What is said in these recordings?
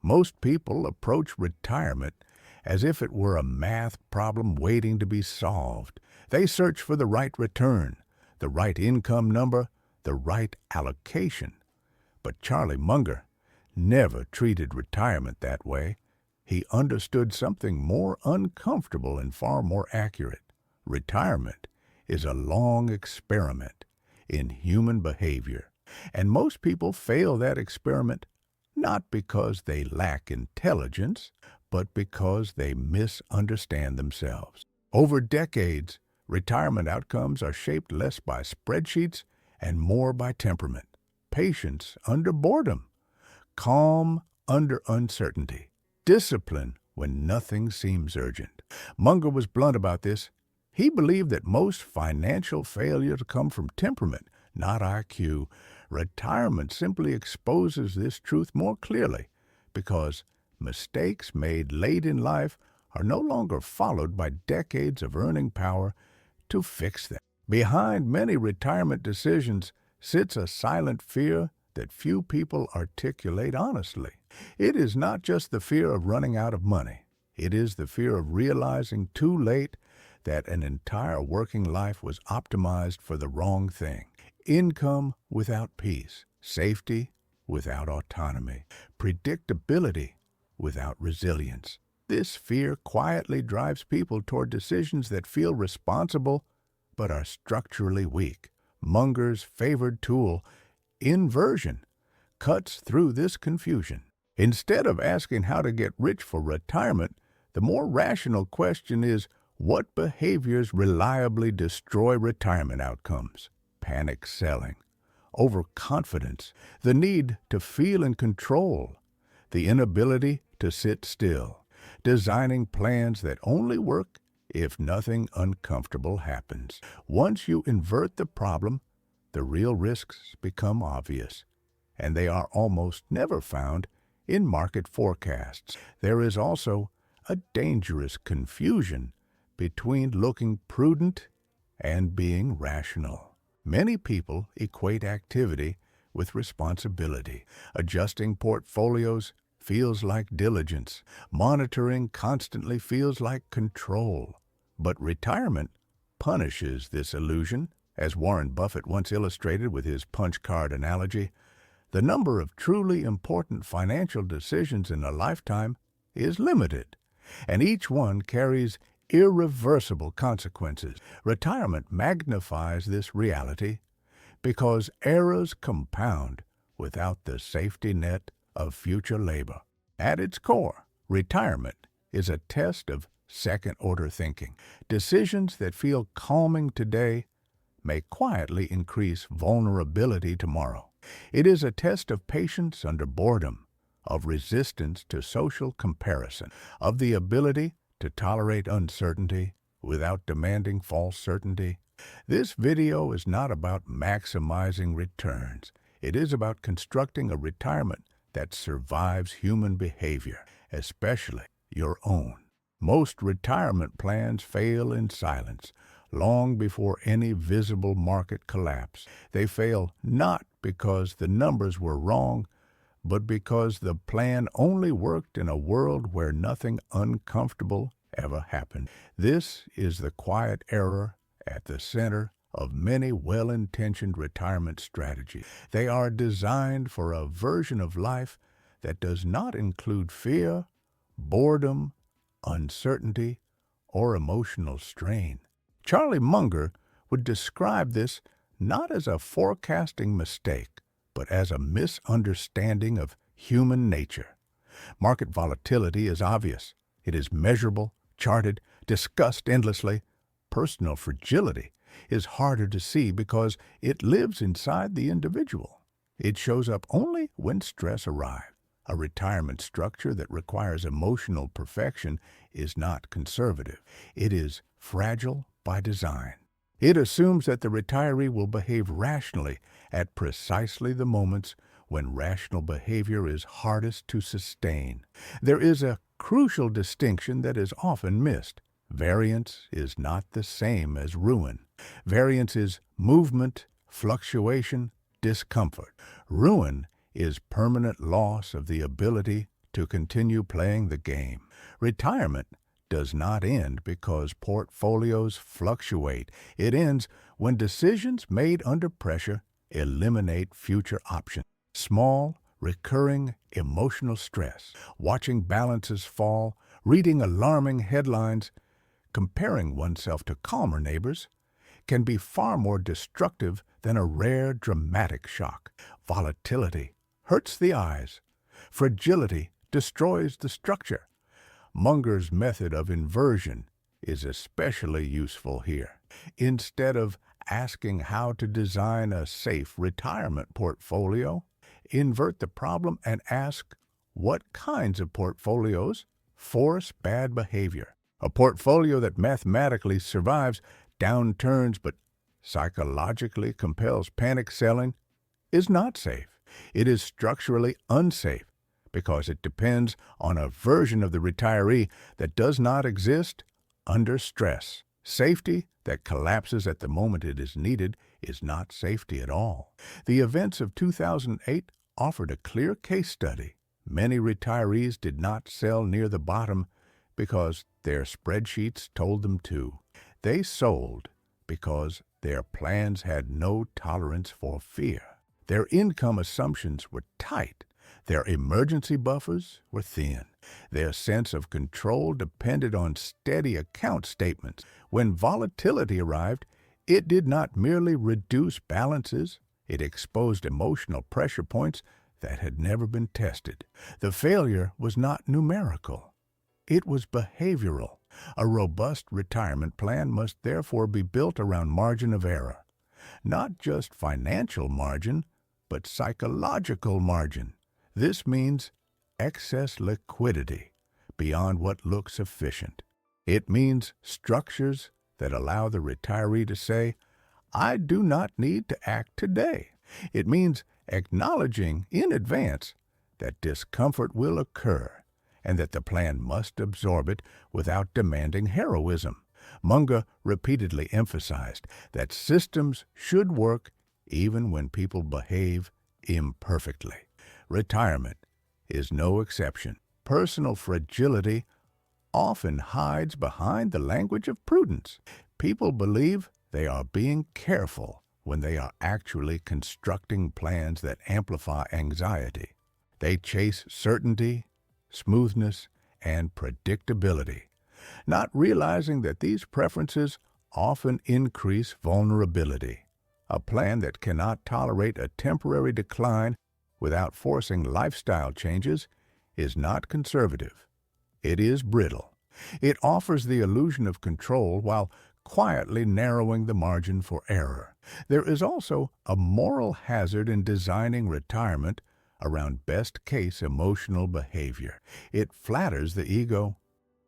Most people approach retirement as if it were a math problem waiting to be solved. They search for the right return, the right income number, the right allocation. But Charlie Munger never treated retirement that way. He understood something more uncomfortable and far more accurate. Retirement is a long experiment in human behavior, and most people fail that experiment not because they lack intelligence, but because they misunderstand themselves. Over decades, retirement outcomes are shaped less by spreadsheets and more by temperament, patience under boredom, calm under uncertainty, discipline when nothing seems urgent. Munger was blunt about this. He believed that most financial failures come from temperament, not IQ. Retirement simply exposes this truth more clearly because mistakes made late in life are no longer followed by decades of earning power to fix them. Behind many retirement decisions sits a silent fear that few people articulate honestly. It is not just the fear of running out of money. It is the fear of realizing too late that an entire working life was optimized for the wrong thing. Income without peace, safety without autonomy, predictability without resilience. This fear quietly drives people toward decisions that feel responsible but are structurally weak. Munger's favored tool, inversion, cuts through this confusion. Instead of asking how to get rich for retirement, the more rational question is, what behaviors reliably destroy retirement outcomes? Panic selling, overconfidence, the need to feel in control, the inability to sit still, designing plans that only work if nothing uncomfortable happens. Once you invert the problem, the real risks become obvious, and they are almost never found in market forecasts. There is also a dangerous confusion between looking prudent and being rational. Many people equate activity with responsibility. Adjusting portfolios feels like diligence. Monitoring constantly feels like control. But retirement punishes this illusion. As Warren Buffett once illustrated with his punch card analogy, the number of truly important financial decisions in a lifetime is limited, and each one carries irreversible consequences. Retirement magnifies this reality because errors compound without the safety net of future labor. At its core, retirement is a test of second-order thinking. Decisions that feel calming today may quietly increase vulnerability tomorrow. It is a test of patience under boredom, of resistance to social comparison, of the ability to tolerate uncertainty without demanding false certainty. This video is not about maximizing returns. It is about constructing a retirement that survives human behavior, especially your own. Most retirement plans fail in silence, long before any visible market collapse. They fail not because the numbers were wrong, but because the plan only worked in a world where nothing uncomfortable ever happened. This is the quiet error at the center of many well-intentioned retirement strategies. They are designed for a version of life that does not include fear, boredom, uncertainty, or emotional strain. Charlie Munger would describe this not as a forecasting mistake, but as a misunderstanding of human nature. Market volatility is obvious. It is measurable, charted, discussed endlessly. Personal fragility is harder to see because it lives inside the individual. It shows up only when stress arrives. A retirement structure that requires emotional perfection is not conservative. It is fragile by design. It assumes that the retiree will behave rationally at precisely the moments when rational behavior is hardest to sustain. There is a crucial distinction that is often missed. Variance is not the same as ruin. Variance is movement, fluctuation, discomfort. Ruin is permanent loss of the ability to continue playing the game. Retirement does not end because portfolios fluctuate. It ends when decisions made under pressure eliminate future options. Small, recurring emotional stress, watching balances fall, reading alarming headlines, comparing oneself to calmer neighbors, can be far more destructive than a rare dramatic shock. Volatility hurts the eyes. Fragility destroys the structure. Munger's method of inversion is especially useful here. Instead of asking how to design a safe retirement portfolio, invert the problem and ask what kinds of portfolios force bad behavior. A portfolio that mathematically survives downturns but psychologically compels panic selling is not safe. It is structurally unsafe because it depends on a version of the retiree that does not exist under stress. Safety that collapses at the moment it is needed is not safety at all. The events of 2008 offered a clear case study. Many retirees did not sell near the bottom because their spreadsheets told them to. They sold because their plans had no tolerance for fear. Their income assumptions were tight. Their emergency buffers were thin. Their sense of control depended on steady account statements. When volatility arrived, it did not merely reduce balances, it exposed emotional pressure points that had never been tested. The failure was not numerical. It was behavioral. A robust retirement plan must therefore be built around margin of error. Not just financial margin, but psychological margin. This means excess liquidity beyond what looks efficient. It means structures that allow the retiree to say, "I do not need to act today." It means acknowledging in advance that discomfort will occur and that the plan must absorb it without demanding heroism. Munger repeatedly emphasized that systems should work even when people behave imperfectly. Retirement is no exception. Personal fragility often hides behind the language of prudence. People believe they are being careful when they are actually constructing plans that amplify anxiety. They chase certainty, smoothness, and predictability, not realizing that these preferences often increase vulnerability. A plan that cannot tolerate a temporary decline without forcing lifestyle changes is not conservative. It is brittle. It offers the illusion of control while quietly narrowing the margin for error. There is also a moral hazard in designing retirement around best-case emotional behavior. It flatters the ego.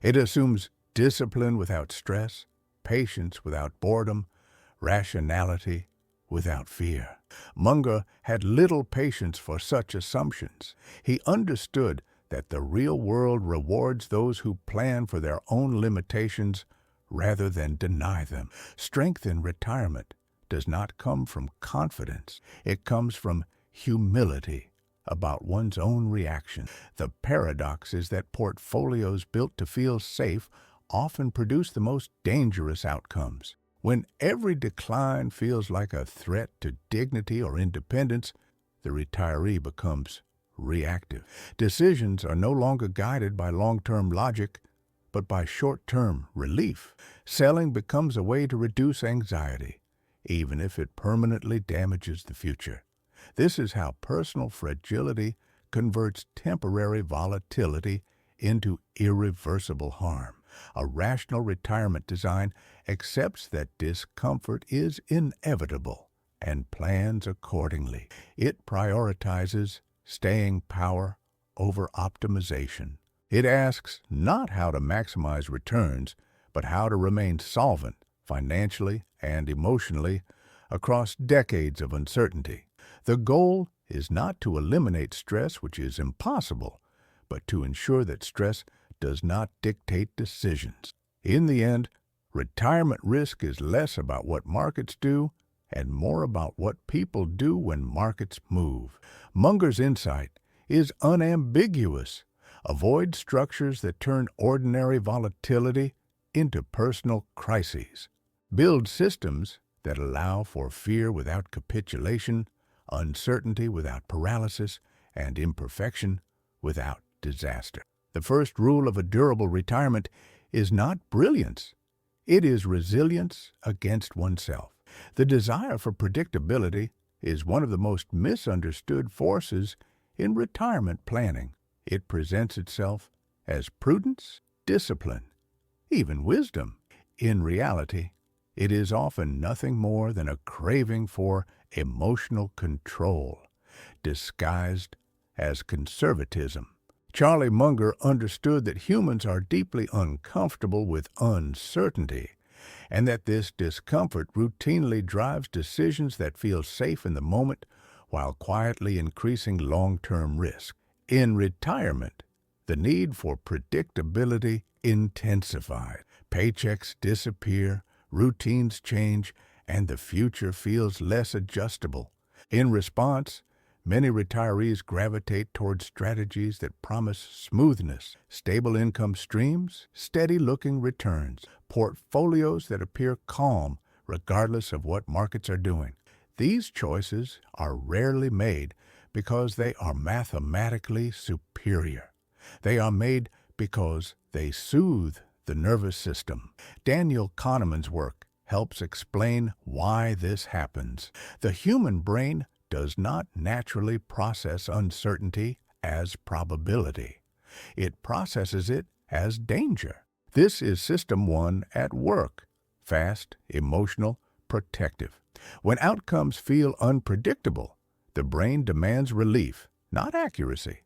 It assumes discipline without stress, patience without boredom, rationality without fear. Munger had little patience for such assumptions. He understood that the real world rewards those who plan for their own limitations rather than deny them. Strength in retirement does not come from confidence. It comes from humility about one's own reaction. The paradox is that portfolios built to feel safe often produce the most dangerous outcomes. When every decline feels like a threat to dignity or independence, the retiree becomes reactive. Decisions are no longer guided by long-term logic, but by short-term relief. Selling becomes a way to reduce anxiety, even if it permanently damages the future. This is how personal fragility converts temporary volatility into irreversible harm. A rational retirement design accepts that discomfort is inevitable and plans accordingly. It prioritizes staying power over optimization. It asks not how to maximize returns, but how to remain solvent financially and emotionally across decades of uncertainty. The goal is not to eliminate stress, which is impossible, but to ensure that stress does not dictate decisions. In the end, retirement risk is less about what markets do and more about what people do when markets move. Munger's insight is unambiguous. Avoid structures that turn ordinary volatility into personal crises. Build systems that allow for fear without capitulation, uncertainty without paralysis, and imperfection without disaster. The first rule of a durable retirement is not brilliance. It is resilience against oneself. The desire for predictability is one of the most misunderstood forces in retirement planning. It presents itself as prudence, discipline, even wisdom. In reality, it is often nothing more than a craving for emotional control, disguised as conservatism. Charlie Munger understood that humans are deeply uncomfortable with uncertainty, and that this discomfort routinely drives decisions that feel safe in the moment while quietly increasing long-term risk. In retirement, the need for predictability intensifies. Paychecks disappear, routines change, and the future feels less adjustable. In response, many retirees gravitate toward strategies that promise smoothness, stable income streams, steady-looking returns, portfolios that appear calm regardless of what markets are doing. These choices are rarely made because they are mathematically superior. They are made because they soothe the nervous system. Daniel Kahneman's work helps explain why this happens. The human brain does not naturally process uncertainty as probability. It processes it as danger. This is System 1 at work: fast, emotional, protective. When outcomes feel unpredictable, the brain demands relief, not accuracy.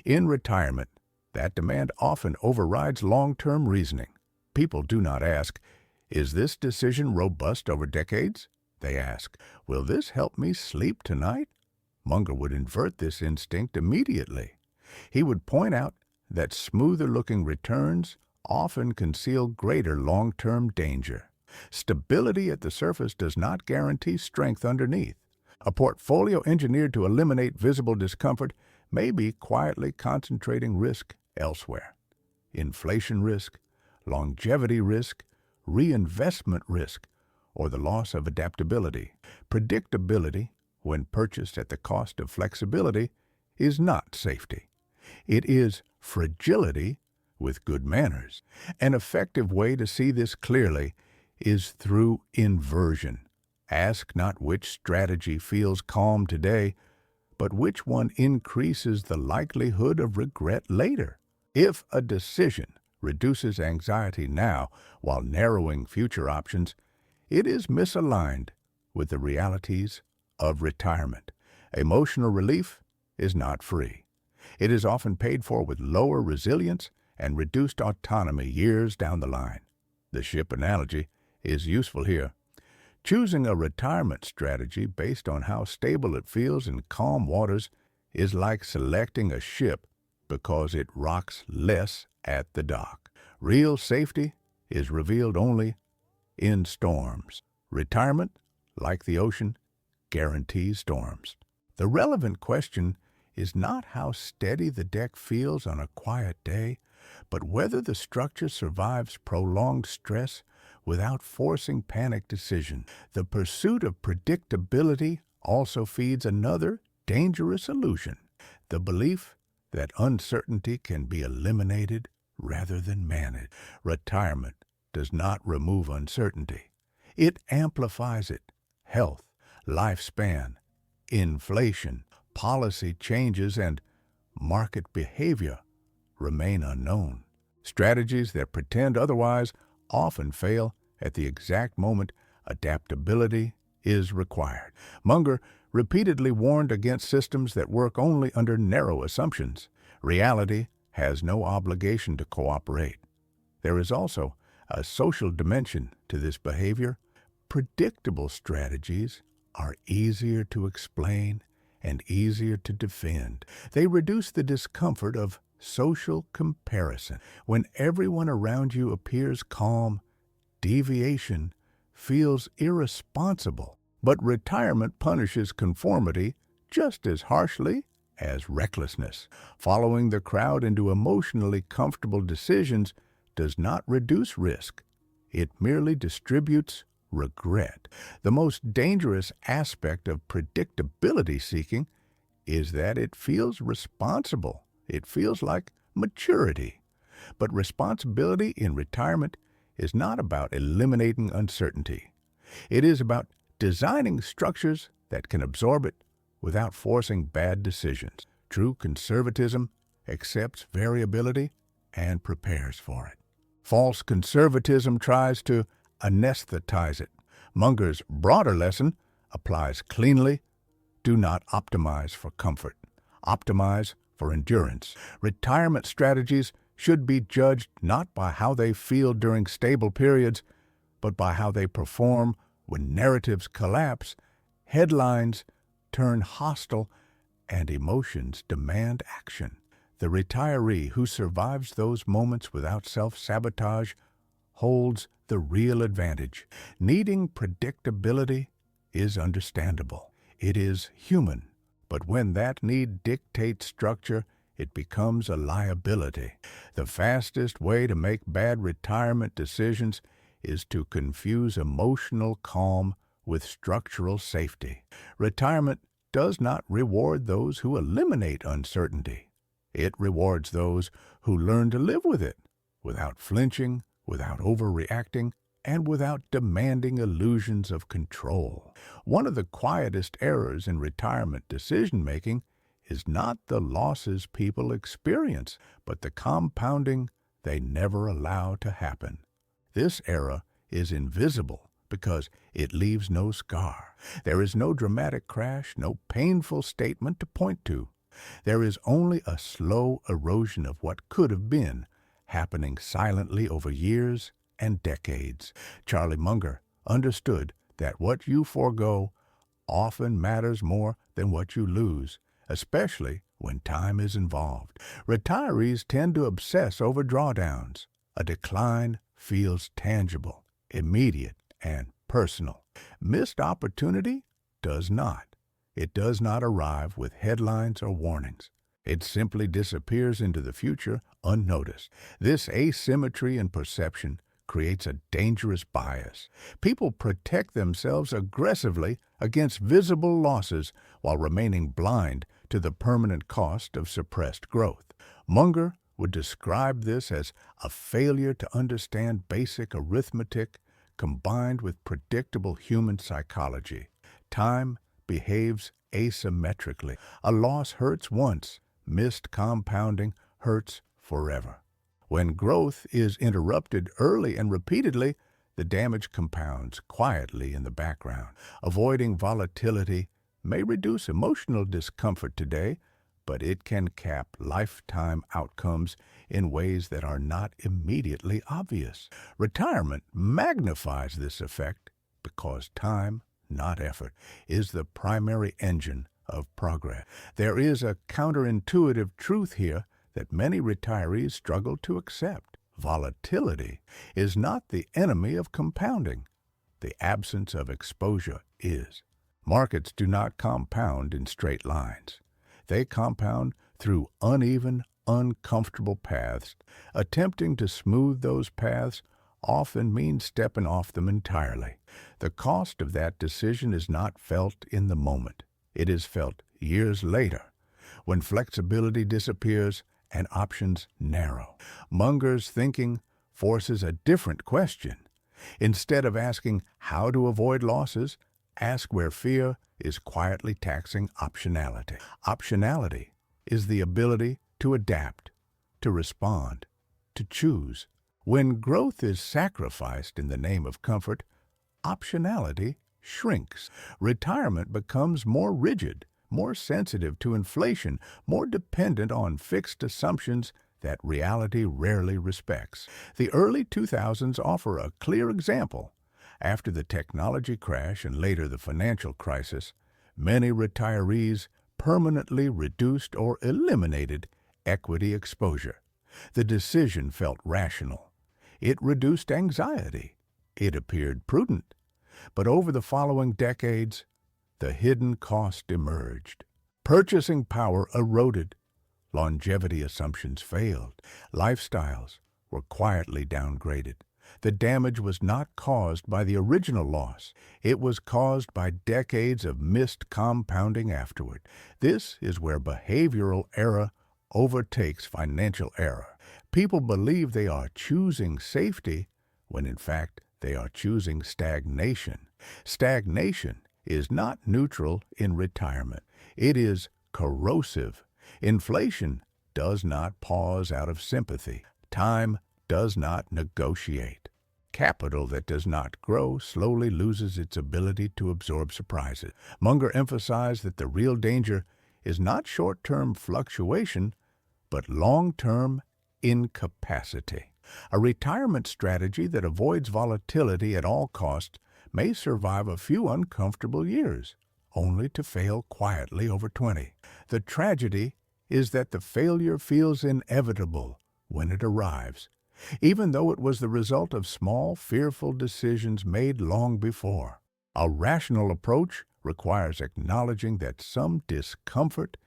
In retirement, that demand often overrides long-term reasoning. People do not ask, "Is this decision robust over decades?" They ask, "Will this help me sleep tonight?" Munger would invert this instinct immediately. He would point out that smoother-looking returns often conceal greater long-term danger. Stability at the surface does not guarantee strength underneath. A portfolio engineered to eliminate visible discomfort may be quietly concentrating risk elsewhere. Inflation risk, longevity risk, reinvestment risk, or the loss of adaptability. Predictability, when purchased at the cost of flexibility, is not safety. It is fragility with good manners. An effective way to see this clearly is through inversion. Ask not which strategy feels calm today, but which one increases the likelihood of regret later. If a decision reduces anxiety now while narrowing future options, it is misaligned with the realities of retirement. Emotional relief is not free. It is often paid for with lower resilience and reduced autonomy years down the line. The ship analogy is useful here. Choosing a retirement strategy based on how stable it feels in calm waters is like selecting a ship because it rocks less at the dock. Real safety is revealed only in storms. Retirement, like the ocean, guarantees storms. The relevant question is not how steady the deck feels on a quiet day, but whether the structure survives prolonged stress without forcing panic decisions. The pursuit of predictability also feeds another dangerous illusion: the belief that uncertainty can be eliminated rather than managed. Retirement does not remove uncertainty. It amplifies it. Health, lifespan, inflation, policy changes, and market behavior remain unknown. Strategies that pretend otherwise often fail at the exact moment adaptability is required. Munger repeatedly warned against systems that work only under narrow assumptions. Reality has no obligation to cooperate. There is also a social dimension to this behavior. Predictable strategies are easier to explain and easier to defend. They reduce the discomfort of social comparison. When everyone around you appears calm, deviation feels irresponsible. But retirement punishes conformity just as harshly as recklessness. Following the crowd into emotionally comfortable decisions does not reduce risk. It merely distributes regret. The most dangerous aspect of predictability seeking is that it feels responsible. It feels like maturity. But responsibility in retirement is not about eliminating uncertainty. It is about designing structures that can absorb it without forcing bad decisions. True conservatism accepts variability and prepares for it. False conservatism tries to anesthetize it. Munger's broader lesson applies cleanly. Do not optimize for comfort. Optimize for endurance. Retirement strategies should be judged not by how they feel during stable periods, but by how they perform when narratives collapse, headlines turn hostile, and emotions demand action. The retiree who survives those moments without self-sabotage holds the real advantage. Needing predictability is understandable. It is human. But when that need dictates structure, it becomes a liability. The fastest way to make bad retirement decisions is to confuse emotional calm with structural safety. Retirement does not reward those who eliminate uncertainty. It rewards those who learn to live with it, without flinching, without overreacting, and without demanding illusions of control. One of the quietest errors in retirement decision-making is not the losses people experience, but the compounding they never allow to happen. This error is invisible because it leaves no scar. There is no dramatic crash, no painful statement to point to. There is only a slow erosion of what could have been, happening silently over years and decades. Charlie Munger understood that what you forego often matters more than what you lose, especially when time is involved. Retirees tend to obsess over drawdowns. A decline feels tangible, immediate, and personal. Missed opportunity does not. It does not arrive with headlines or warnings. It simply disappears into the future unnoticed. This asymmetry in perception creates a dangerous bias. People protect themselves aggressively against visible losses while remaining blind to the permanent cost of suppressed growth. Munger would describe this as a failure to understand basic arithmetic combined with predictable human psychology. Time behaves asymmetrically. A loss hurts once. Missed compounding hurts forever. When growth is interrupted early and repeatedly, the damage compounds quietly in the background. Avoiding volatility may reduce emotional discomfort today, but it can cap lifetime outcomes in ways that are not immediately obvious. Retirement magnifies this effect because time, not effort, is the primary engine of progress. There is a counterintuitive truth here that many retirees struggle to accept. Volatility is not the enemy of compounding. The absence of exposure is. Markets do not compound in straight lines. They compound through uneven, uncomfortable paths. Attempting to smooth those paths often means stepping off them entirely. The cost of that decision is not felt in the moment. It is felt years later, when flexibility disappears and options narrow. Munger's thinking forces a different question. Instead of asking how to avoid losses, ask where fear is quietly taxing optionality. Optionality is the ability to adapt, to respond, to choose. When growth is sacrificed in the name of comfort, optionality shrinks. Retirement becomes more rigid, more sensitive to inflation, more dependent on fixed assumptions that reality rarely respects. The early 2000s offer a clear example. After the technology crash and later the financial crisis, many retirees permanently reduced or eliminated equity exposure. The decision felt rational. It reduced anxiety. It appeared prudent. But over the following decades, the hidden cost emerged. Purchasing power eroded. Longevity assumptions failed. Lifestyles were quietly downgraded. The damage was not caused by the original loss. It was caused by decades of missed compounding afterward. This is where behavioral error overtakes financial error. People believe they are choosing safety when in fact they are choosing stagnation. Stagnation is not neutral in retirement. It is corrosive. Inflation does not pause out of sympathy. Time does not negotiate. Capital that does not grow slowly loses its ability to absorb surprises. Munger emphasized that the real danger is not short-term fluctuation, but long-term incapacity. A retirement strategy that avoids volatility at all costs may survive a few uncomfortable years, only to fail quietly over 20. The tragedy is that the failure feels inevitable when it arrives, even though it was the result of small, fearful decisions made long before. A rational approach requires acknowledging that some discomfort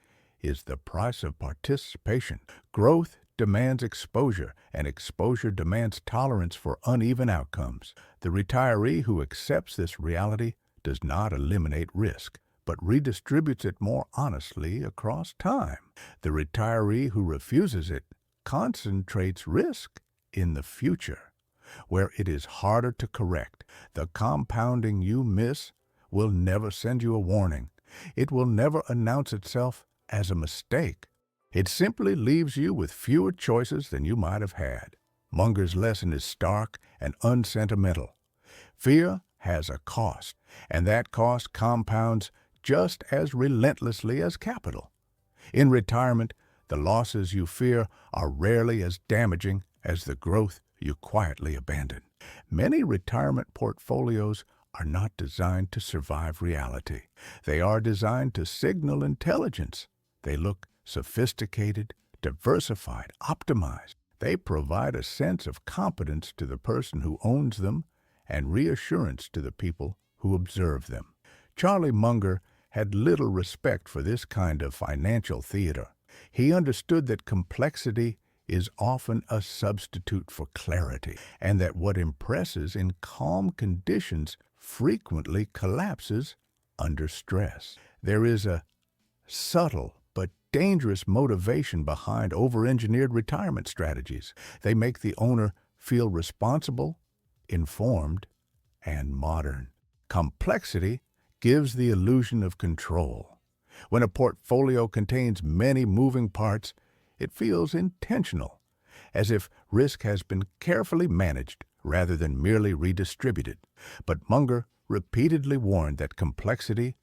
is the price of participation. Growth demands exposure, and exposure demands tolerance for uneven outcomes. The retiree who accepts this reality does not eliminate risk, but redistributes it more honestly across time. The retiree who refuses it concentrates risk in the future, where it is harder to correct. The compounding you miss will never send you a warning. It will never announce itself as a mistake. It simply leaves you with fewer choices than you might have had. Munger's lesson is stark and unsentimental. Fear has a cost, and that cost compounds just as relentlessly as capital. In retirement, the losses you fear are rarely as damaging as the growth you quietly abandon. Many retirement portfolios are not designed to survive reality. They are designed to signal intelligence. They look sophisticated, diversified, optimized. They provide a sense of competence to the person who owns them and reassurance to the people who observe them. Charlie Munger had little respect for this kind of financial theater. He understood that complexity is often a substitute for clarity, and that what impresses in calm conditions frequently collapses under stress. There is a subtle but dangerous motivation behind over-engineered retirement strategies. They make the owner feel responsible, informed, and modern. Complexity gives the illusion of control. When a portfolio contains many moving parts, it feels intentional, as if risk has been carefully managed rather than merely redistributed. But Munger repeatedly warned that complexity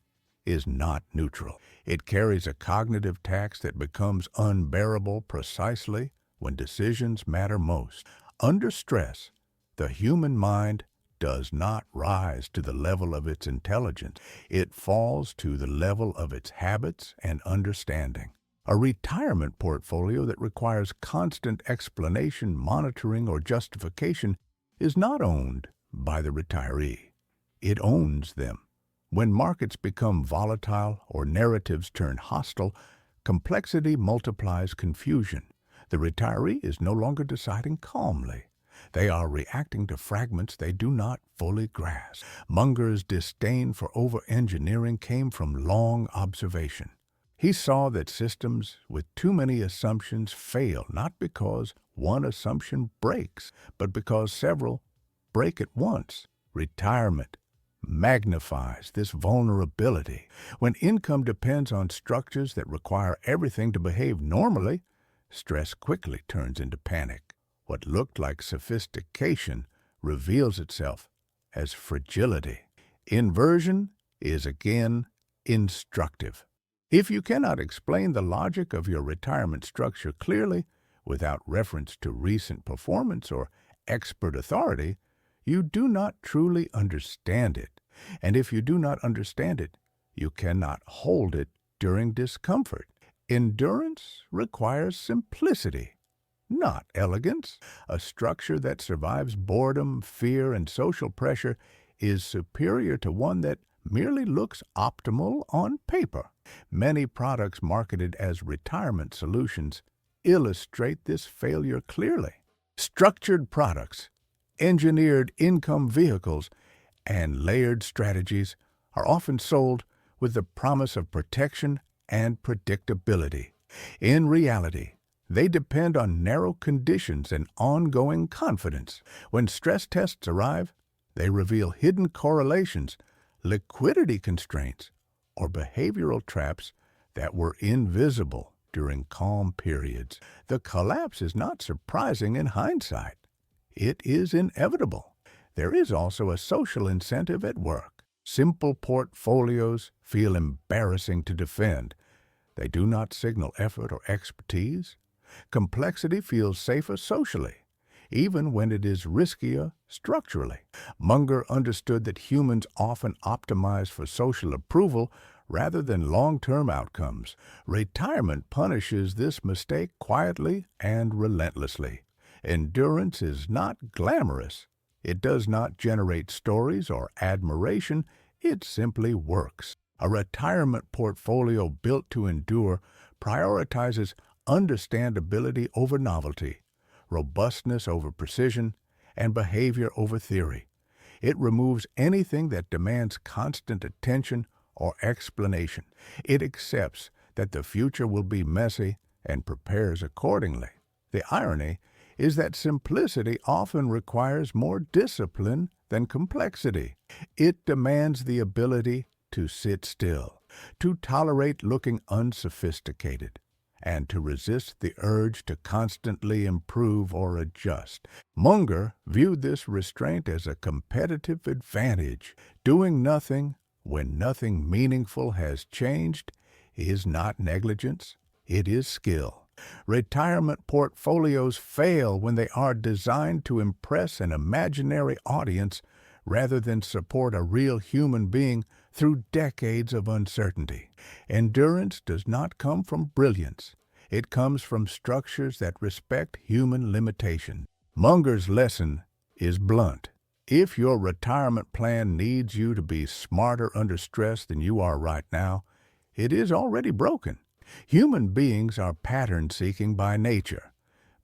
is not neutral. It carries a cognitive tax that becomes unbearable precisely when decisions matter most. Under stress, the human mind does not rise to the level of its intelligence. It falls to the level of its habits and understanding. A retirement portfolio that requires constant explanation, monitoring, or justification is not owned by the retiree. It owns them. When markets become volatile or narratives turn hostile, complexity multiplies confusion. The retiree is no longer deciding calmly. They are reacting to fragments they do not fully grasp. Munger's disdain for over-engineering came from long observation. He saw that systems with too many assumptions fail not because one assumption breaks, but because several break at once. Retirement magnifies this vulnerability. When income depends on structures that require everything to behave normally, stress quickly turns into panic. What looked like sophistication reveals itself as fragility. Inversion is again instructive. If you cannot explain the logic of your retirement structure clearly, without reference to recent performance or expert authority, you do not truly understand it. And if you do not understand it, you cannot hold it during discomfort. Endurance requires simplicity, not elegance. A structure that survives boredom, fear, and social pressure is superior to one that merely looks optimal on paper. Many products marketed as retirement solutions illustrate this failure clearly. Structured products, engineered income vehicles, and layered strategies are often sold with the promise of protection and predictability. In reality, they depend on narrow conditions and ongoing confidence. When stress tests arrive, they reveal hidden correlations, liquidity constraints, or behavioral traps that were invisible during calm periods. The collapse is not surprising in hindsight. It is inevitable. There is also a social incentive at work. Simple portfolios feel embarrassing to defend. They do not signal effort or expertise. Complexity feels safer socially, even when it is riskier structurally. Munger understood that humans often optimize for social approval rather than long-term outcomes. Retirement punishes this mistake quietly and relentlessly. Endurance is not glamorous. It does not generate stories or admiration. It simply works. A retirement portfolio built to endure prioritizes understandability over novelty, robustness over precision, and behavior over theory. It removes anything that demands constant attention or explanation. It accepts that the future will be messy and prepares accordingly. The irony is that simplicity often requires more discipline than complexity. It demands the ability to sit still, to tolerate looking unsophisticated, and to resist the urge to constantly improve or adjust. Munger viewed this restraint as a competitive advantage. Doing nothing when nothing meaningful has changed is not negligence, it is skill. Retirement portfolios fail when they are designed to impress an imaginary audience rather than support a real human being through decades of uncertainty. Endurance does not come from brilliance. It comes from structures that respect human limitation. Munger's lesson is blunt. If your retirement plan needs you to be smarter under stress than you are right now, it is already broken. Human beings are pattern-seeking by nature,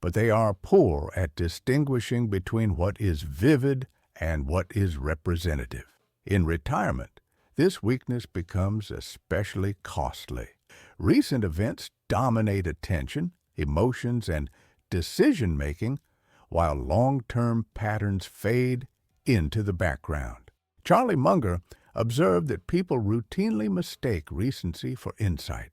but they are poor at distinguishing between what is vivid and what is representative. In retirement, this weakness becomes especially costly. Recent events dominate attention, emotions, and decision-making, while long-term patterns fade into the background. Charlie Munger observed that people routinely mistake recency for insight,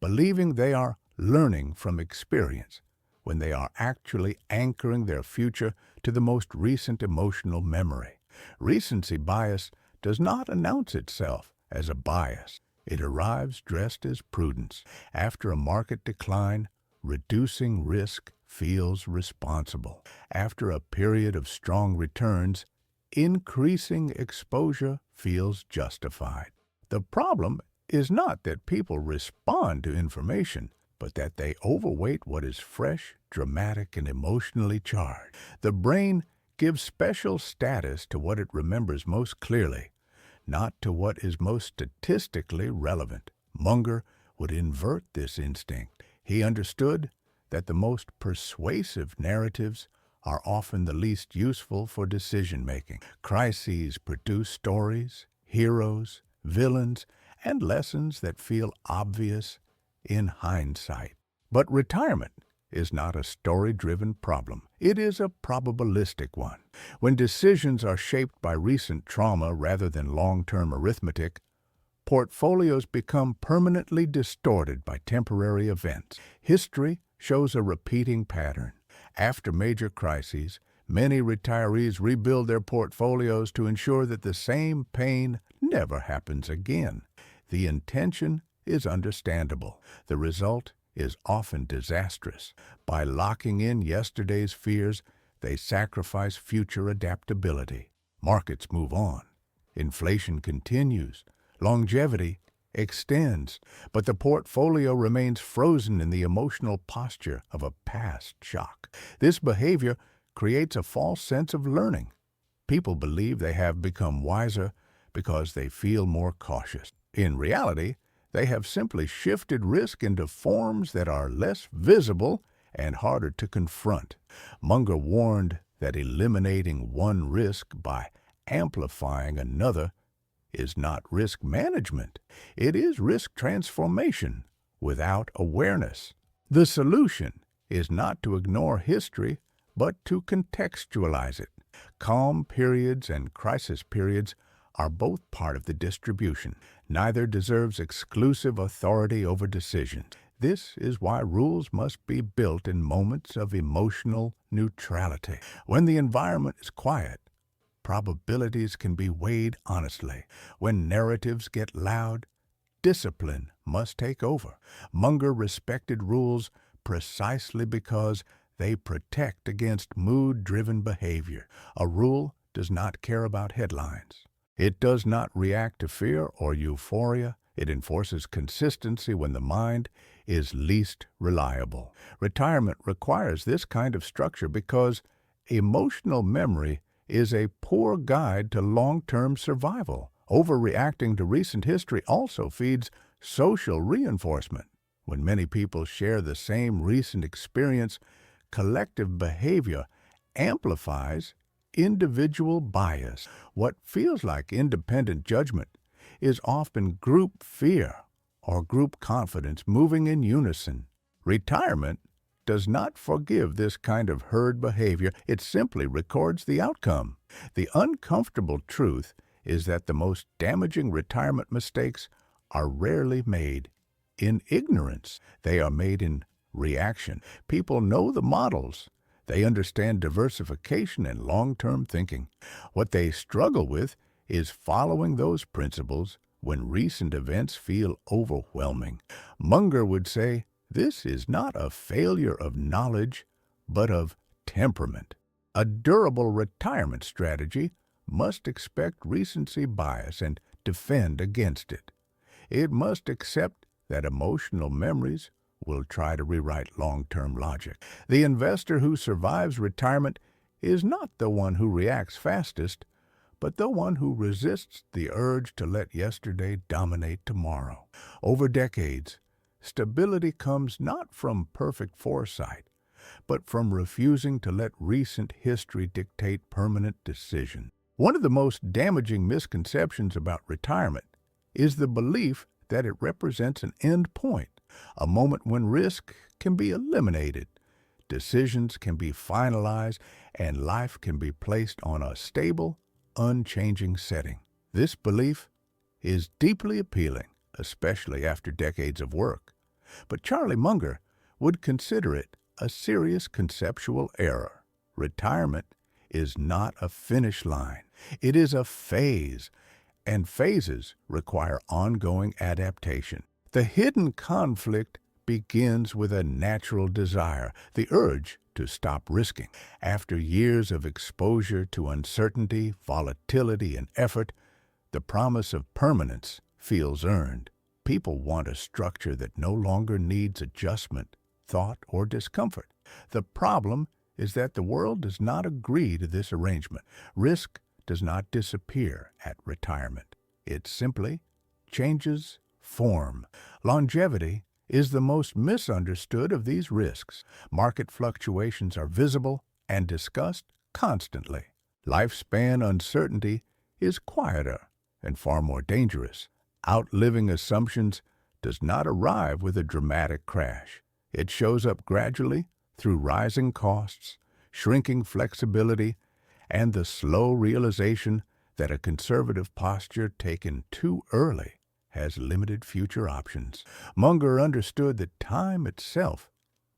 believing they are learning from experience when they are actually anchoring their future to the most recent emotional memory. Recency bias does not announce itself as a bias. It arrives dressed as prudence. After a market decline, reducing risk feels responsible. After a period of strong returns, increasing exposure feels justified. The problem is not that people respond to information, but that they overweight what is fresh, dramatic, and emotionally charged. The brain gives special status to what it remembers most clearly, not to what is most statistically relevant. Munger would invert this instinct. He understood that the most persuasive narratives are often the least useful for decision-making. Crises produce stories, heroes, villains, and lessons that feel obvious in hindsight. But retirement is not a story-driven problem. It is a probabilistic one. When decisions are shaped by recent trauma rather than long-term arithmetic, portfolios become permanently distorted by temporary events. History shows a repeating pattern. After major crises, many retirees rebuild their portfolios to ensure that the same pain never happens again. The intention is understandable. The result is often disastrous. By locking in yesterday's fears, they sacrifice future adaptability. Markets move on. Inflation continues. Longevity extends, but the portfolio remains frozen in the emotional posture of a past shock. This behavior creates a false sense of learning. People believe they have become wiser because they feel more cautious. In reality, they have simply shifted risk into forms that are less visible and harder to confront. Munger warned that eliminating one risk by amplifying another is not risk management. It is risk transformation without awareness. The solution is not to ignore history, but to contextualize it. Calm periods and crisis periods are both part of the distribution. Neither deserves exclusive authority over decisions. This is why rules must be built in moments of emotional neutrality. When the environment is quiet, probabilities can be weighed honestly. When narratives get loud, discipline must take over. Munger respected rules precisely because they protect against mood-driven behavior. A rule does not care about headlines. It does not react to fear or euphoria. It enforces consistency when the mind is least reliable. Retirement requires this kind of structure because emotional memory is a poor guide to long-term survival. Overreacting to recent history also feeds social reinforcement. When many people share the same recent experience, collective behavior amplifies individual bias. What feels like independent judgment is often group fear or group confidence moving in unison. Retirement does not forgive this kind of herd behavior. It simply records the outcome. The uncomfortable truth is that the most damaging retirement mistakes are rarely made in ignorance. They are made in reaction. People know the models. They understand diversification and long-term thinking. What they struggle with is following those principles when recent events feel overwhelming. Munger would say, this is not a failure of knowledge, but of temperament. A durable retirement strategy must expect recency bias and defend against it. It must accept that emotional memories will try to rewrite long-term logic. The investor who survives retirement is not the one who reacts fastest, but the one who resists the urge to let yesterday dominate tomorrow. Over decades, stability comes not from perfect foresight, but from refusing to let recent history dictate permanent decisions. One of the most damaging misconceptions about retirement is the belief that it represents an end point, a moment when risk can be eliminated, decisions can be finalized, and life can be placed on a stable, unchanging setting. This belief is deeply appealing, especially after decades of work. But Charlie Munger would consider it a serious conceptual error. Retirement is not a finish line. It is a phase, and phases require ongoing adaptation. The hidden conflict begins with a natural desire, the urge to stop risking. After years of exposure to uncertainty, volatility, and effort, the promise of permanence feels earned. People want a structure that no longer needs adjustment, thought, or discomfort. The problem is that the world does not agree to this arrangement. Risk does not disappear at retirement. It simply changes form. Longevity is the most misunderstood of these risks. Market fluctuations are visible and discussed constantly. Lifespan uncertainty is quieter and far more dangerous. Outliving assumptions does not arrive with a dramatic crash. It shows up gradually through rising costs, shrinking flexibility, and the slow realization that a conservative posture taken too early has limited future options. Munger understood that time itself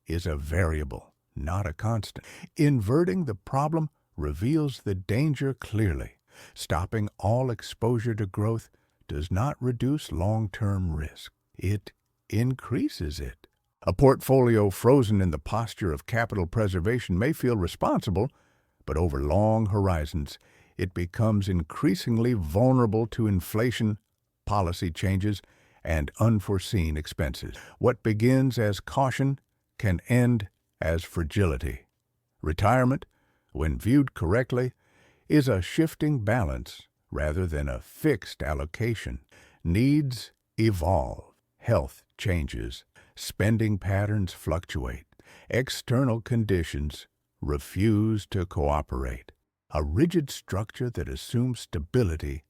is a variable, not a constant. Inverting the problem reveals the danger clearly. Stopping all exposure to growth does not reduce long-term risk. It increases it. A portfolio frozen in the posture of capital preservation may feel responsible, but over long horizons, it becomes increasingly vulnerable to inflation, policy changes, and unforeseen expenses. What begins as caution can end as fragility. Retirement, when viewed correctly, is a shifting balance rather than a fixed allocation. Needs evolve. Health changes. Spending patterns fluctuate. External conditions refuse to cooperate. A rigid structure that assumes stability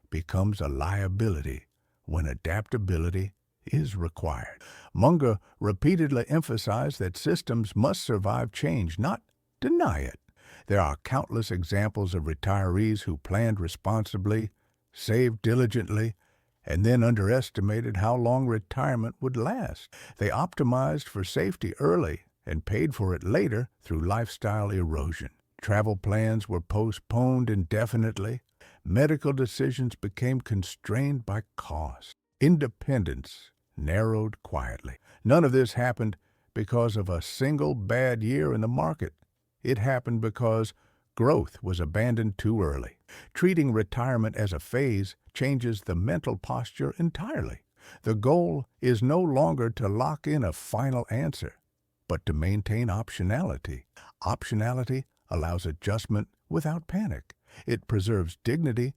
becomes a liability when adaptability is required. Munger repeatedly emphasized that systems must survive change, not deny it. There are countless examples of retirees who planned responsibly, saved diligently, and then underestimated how long retirement would last. They optimized for safety early and paid for it later through lifestyle erosion. Travel plans were postponed indefinitely. Medical decisions became constrained by cost. Independence narrowed quietly. None of this happened because of a single bad year in the market. It happened because growth was abandoned too early. Treating retirement as a phase changes the mental posture entirely. The goal is no longer to lock in a final answer, but to maintain optionality. Optionality allows adjustment without panic. It preserves dignity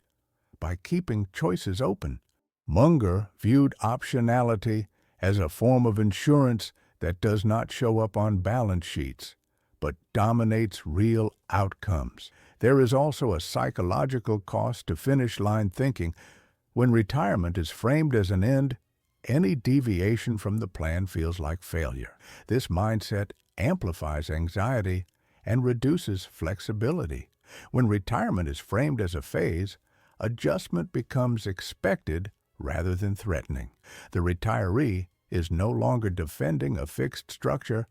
by keeping choices open. Munger viewed optionality as a form of insurance that does not show up on balance sheets, but dominates real outcomes. There is also a psychological cost to finish line thinking. When retirement is framed as an end, any deviation from the plan feels like failure. This mindset amplifies anxiety and reduces flexibility. When retirement is framed as a phase, adjustment becomes expected rather than threatening. The retiree is no longer defending a fixed structure,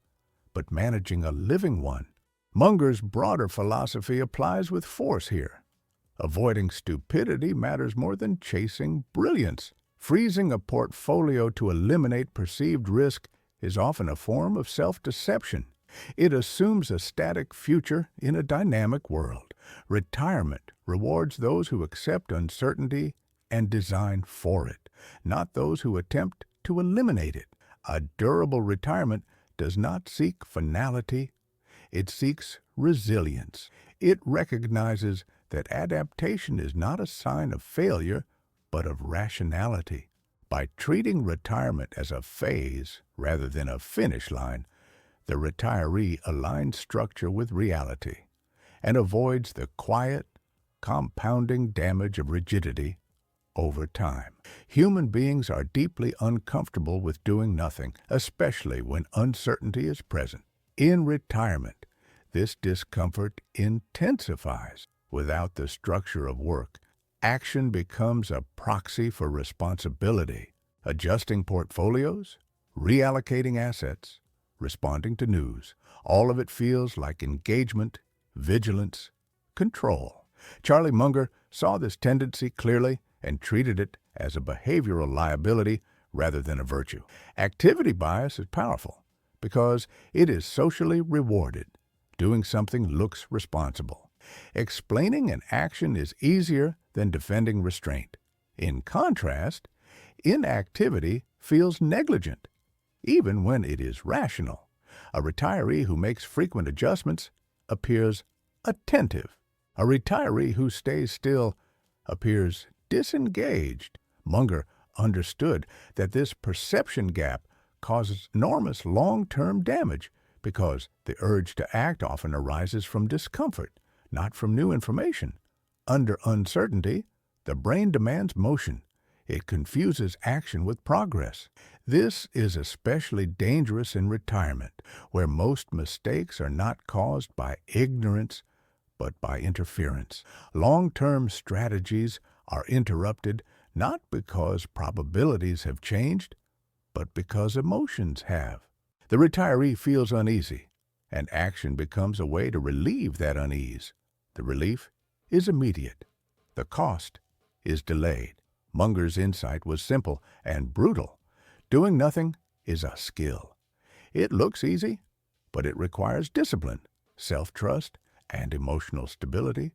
but managing a living one. Munger's broader philosophy applies with force here. Avoiding stupidity matters more than chasing brilliance. Freezing a portfolio to eliminate perceived risk is often a form of self-deception. It assumes a static future in a dynamic world. Retirement rewards those who accept uncertainty and design for it, not those who attempt to eliminate it. A durable retirement does not seek finality, it seeks resilience. It recognizes that adaptation is not a sign of failure, but of rationality. By treating retirement as a phase rather than a finish line, the retiree aligns structure with reality and avoids the quiet, compounding damage of rigidity over time. Human beings are deeply uncomfortable with doing nothing, especially when uncertainty is present. In retirement, this discomfort intensifies. Without the structure of work, action becomes a proxy for responsibility. Adjusting portfolios, reallocating assets, responding to news, all of it feels like engagement, vigilance, control. Charlie Munger saw this tendency clearly and treated it as a behavioral liability rather than a virtue. Activity bias is powerful because it is socially rewarded. Doing something looks responsible. Explaining an action is easier than defending restraint. In contrast, inactivity feels negligent, even when it is rational. A retiree who makes frequent adjustments appears attentive. A retiree who stays still appears disengaged. Munger understood that this perception gap causes enormous long-term damage because the urge to act often arises from discomfort, not from new information. Under uncertainty, the brain demands motion. It confuses action with progress. This is especially dangerous in retirement, where most mistakes are not caused by ignorance, but by interference. Long-term strategies are interrupted not because probabilities have changed, but because emotions have. The retiree feels uneasy, and action becomes a way to relieve that unease. The relief is immediate. The cost is delayed. Munger's insight was simple and brutal. Doing nothing is a skill. It looks easy, but it requires discipline, self-trust, and emotional stability.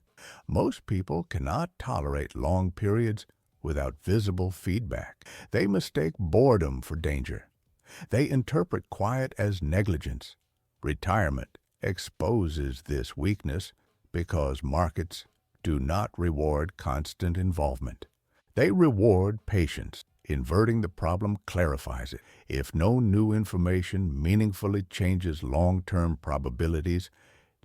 Most people cannot tolerate long periods without visible feedback. They mistake boredom for danger. They interpret quiet as negligence. Retirement exposes this weakness because markets do not reward constant involvement. They reward patience. Inverting the problem clarifies it. If no new information meaningfully changes long-term probabilities,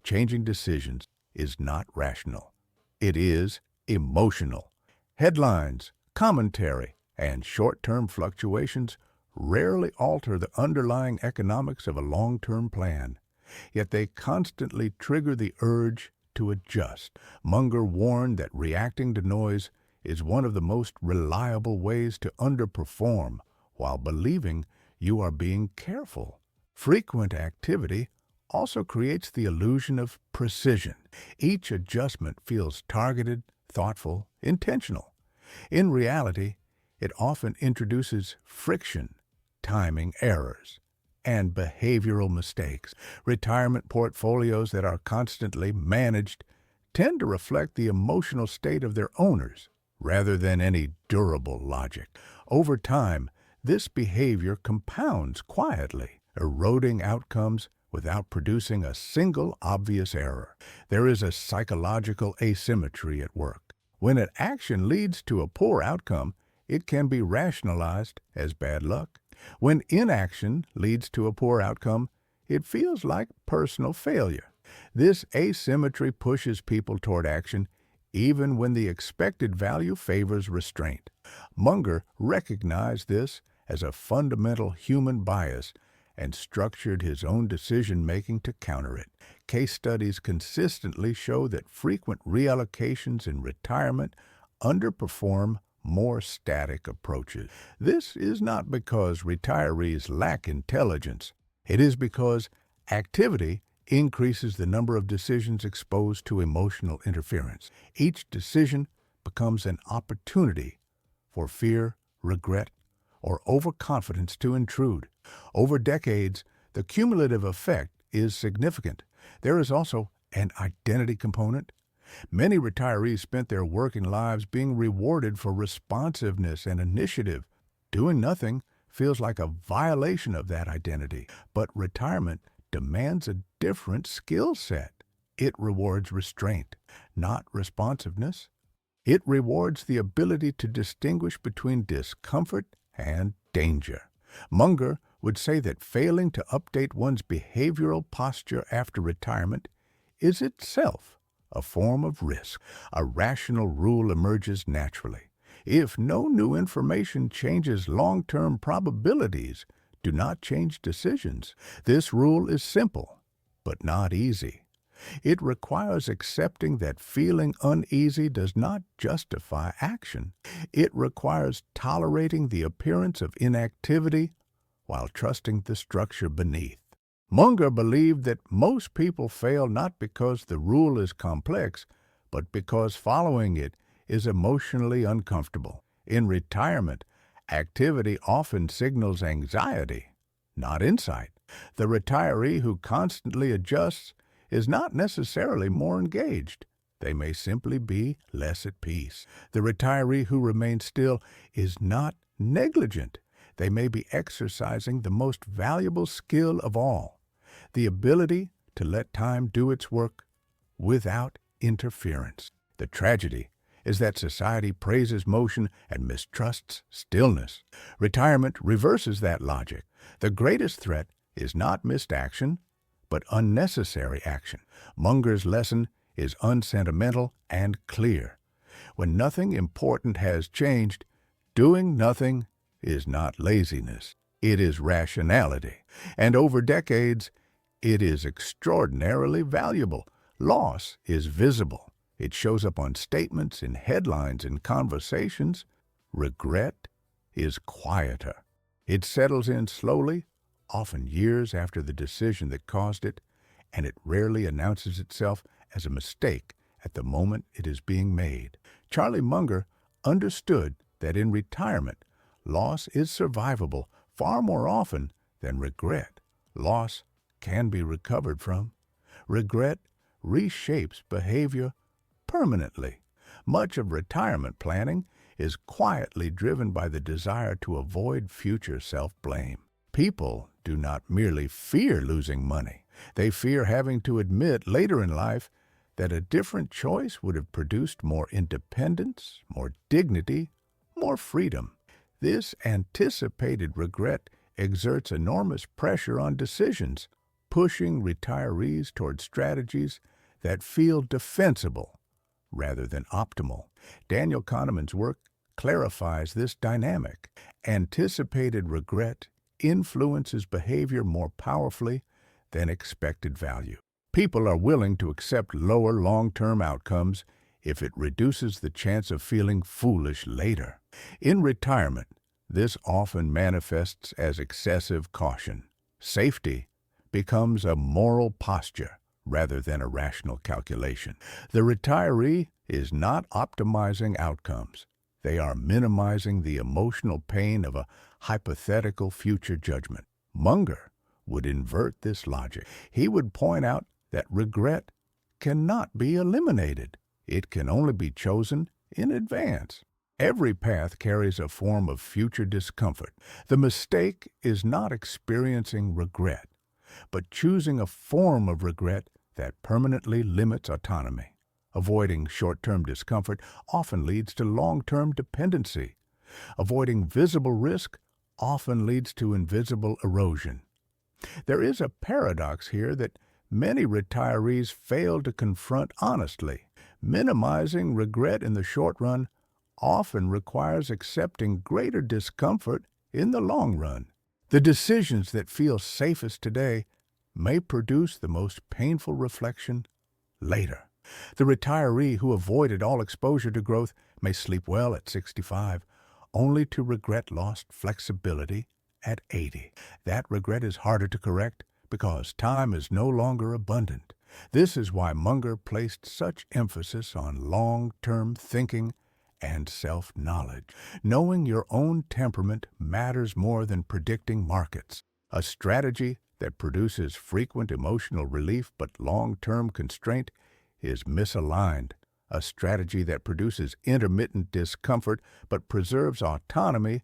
changing decisions is not rational. It is emotional. Headlines, commentary, and short-term fluctuations rarely alter the underlying economics of a long-term plan, yet they constantly trigger the urge to adjust. Munger warned that reacting to noise is one of the most reliable ways to underperform while believing you are being careful. Frequent activity also creates the illusion of precision. Each adjustment feels targeted, thoughtful, intentional. In reality, it often introduces friction, timing errors, and behavioral mistakes. Retirement portfolios that are constantly managed tend to reflect the emotional state of their owners rather than any durable logic. Over time, this behavior compounds quietly, eroding outcomes without producing a single obvious error. There is a psychological asymmetry at work. When an action leads to a poor outcome, it can be rationalized as bad luck. When inaction leads to a poor outcome, it feels like personal failure. This asymmetry pushes people toward action even when the expected value favors restraint. Munger recognized this as a fundamental human bias and structured his own decision-making to counter it. Case studies consistently show that frequent reallocations in retirement underperform more static approaches. This is not because retirees lack intelligence. It is because activity increases the number of decisions exposed to emotional interference. Each decision becomes an opportunity for fear, regret, or overconfidence to intrude. Over decades, the cumulative effect is significant. There is also an identity component. Many retirees spent their working lives being rewarded for responsiveness and initiative. Doing nothing feels like a violation of that identity, but retirement demands a different skill set. It rewards restraint, not responsiveness. It rewards the ability to distinguish between discomfort and danger. Munger would say that failing to update one's behavioral posture after retirement is itself a form of risk. A rational rule emerges naturally. If no new information changes long-term probabilities, do not change decisions. This rule is simple, but not easy. It requires accepting that feeling uneasy does not justify action. It requires tolerating the appearance of inactivity while trusting the structure beneath. Munger believed that most people fail not because the rule is complex, but because following it is emotionally uncomfortable. In retirement, activity often signals anxiety, not insight. The retiree who constantly adjusts is not necessarily more engaged. They may simply be less at peace. The retiree who remains still is not negligent. They may be exercising the most valuable skill of all, the ability to let time do its work without interference. The tragedy is that society praises motion and mistrusts stillness. Retirement reverses that logic. The greatest threat is not missed action, but unnecessary action. Munger's lesson is unsentimental and clear. When nothing important has changed, doing nothing is not laziness. It is rationality. And over decades, it is extraordinarily valuable. Loss is visible. It shows up on statements, in headlines, in conversations. Regret is quieter. It settles in slowly, often years after the decision that caused it, and it rarely announces itself as a mistake at the moment it is being made. Charlie Munger understood that in retirement, loss is survivable far more often than regret. Loss can be recovered from. Regret reshapes behavior permanently. Much of retirement planning is quietly driven by the desire to avoid future self-blame. People do not merely fear losing money. They fear having to admit later in life that a different choice would have produced more independence, more dignity, more freedom. This anticipated regret exerts enormous pressure on decisions, pushing retirees toward strategies that feel defensible rather than optimal. Daniel Kahneman's work clarifies this dynamic. Anticipated regret influences behavior more powerfully than expected value. People are willing to accept lower long-term outcomes if it reduces the chance of feeling foolish later. In retirement, this often manifests as excessive caution. Safety becomes a moral posture rather than a rational calculation. The retiree is not optimizing outcomes. They are minimizing the emotional pain of a hypothetical future judgment. Munger would invert this logic. He would point out that regret cannot be eliminated. It can only be chosen in advance. Every path carries a form of future discomfort. The mistake is not experiencing regret, but choosing a form of regret that permanently limits autonomy. Avoiding short-term discomfort often leads to long-term dependency. Avoiding visible risk often leads to invisible erosion. There is a paradox here that many retirees fail to confront honestly. Minimizing regret in the short run often requires accepting greater discomfort in the long run. The decisions that feel safest today may produce the most painful reflection later. The retiree who avoided all exposure to growth may sleep well at 65, only to regret lost flexibility at 80. That regret is harder to correct because time is no longer abundant. This is why Munger placed such emphasis on long-term thinking and self-knowledge. Knowing your own temperament matters more than predicting markets. A strategy that produces frequent emotional relief but long-term constraint is misaligned. A strategy that produces intermittent discomfort but preserves autonomy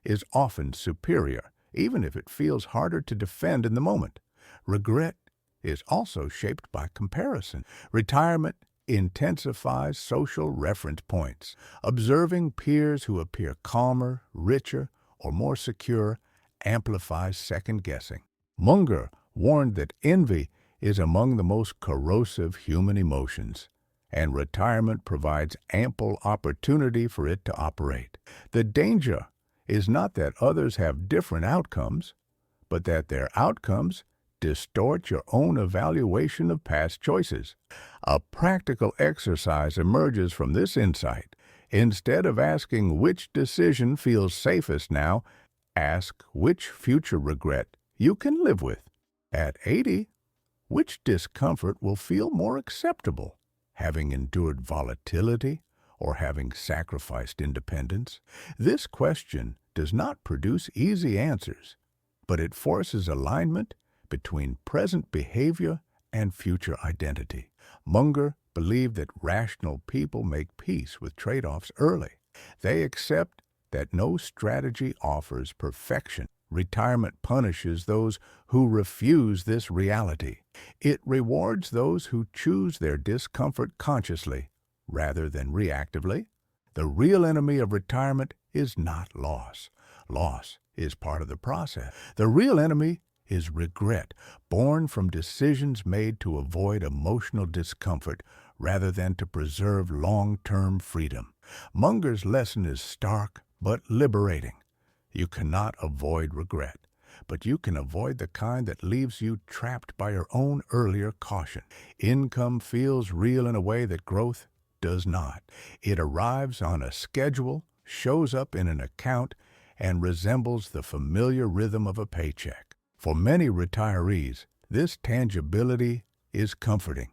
is often superior, even if it feels harder to defend in the moment. Regret is also shaped by comparison. Retirement intensifies social reference points. Observing peers who appear calmer, richer, or more secure amplifies second-guessing. Munger warned that envy is among the most corrosive human emotions, and retirement provides ample opportunity for it to operate. The danger is not that others have different outcomes, but that their outcomes distort your own evaluation of past choices. A practical exercise emerges from this insight. Instead of asking which decision feels safest now, ask which future regret you can live with. At 80, which discomfort will feel more acceptable? Having endured volatility or having sacrificed independence? This question does not produce easy answers, but it forces alignment between present behavior and future identity. Munger believed that rational people make peace with trade-offs early. They accept that no strategy offers perfection. Retirement punishes those who refuse this reality. It rewards those who choose their discomfort consciously rather than reactively. The real enemy of retirement is not loss. Loss is part of the process. The real enemy is regret, born from decisions made to avoid emotional discomfort rather than to preserve long-term freedom. Munger's lesson is stark but liberating. You cannot avoid regret, but you can avoid the kind that leaves you trapped by your own earlier caution. Income feels real in a way that growth does not. It arrives on a schedule, shows up in an account, and resembles the familiar rhythm of a paycheck. For many retirees, this tangibility is comforting.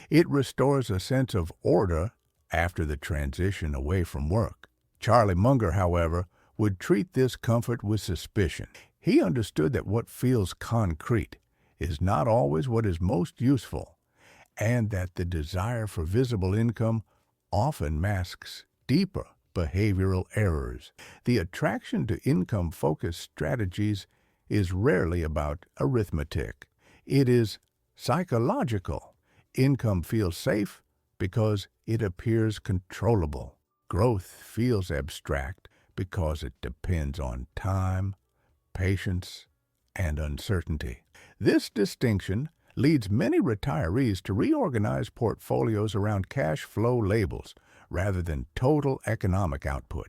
It restores a sense of order after the transition away from work. Charlie Munger, however, would treat this comfort with suspicion. He understood that what feels concrete is not always what is most useful, and that the desire for visible income often masks deeper behavioral errors. The attraction to income-focused strategies is rarely about arithmetic. It is psychological. Income feels safe because it appears controllable. Growth feels abstract because it depends on time, patience, and uncertainty. This distinction leads many retirees to reorganize portfolios around cash flow labels rather than total economic output.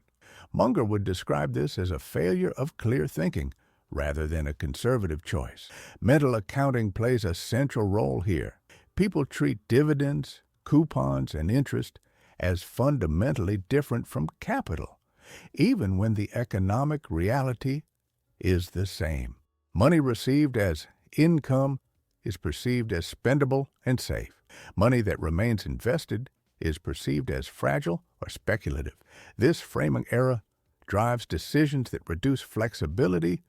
Munger would describe this as a failure of clear thinking rather than a conservative choice. Mental accounting plays a central role here. People treat dividends, coupons, and interest as fundamentally different from capital, even when the economic reality is the same. Money received as income is perceived as spendable and safe. Money that remains invested is perceived as fragile or speculative. This framing error drives decisions that reduce flexibility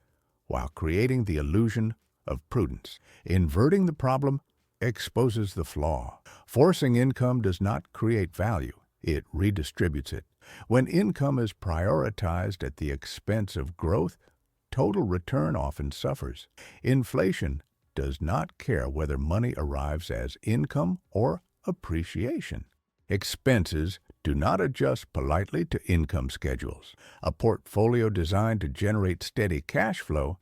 while creating the illusion of prudence. Inverting the problem exposes the flaw. Forcing income does not create value, it redistributes it. When income is prioritized at the expense of growth, total return often suffers. Inflation does not care whether money arrives as income or appreciation. Expenses do not adjust politely to income schedules. A portfolio designed to generate steady cash flow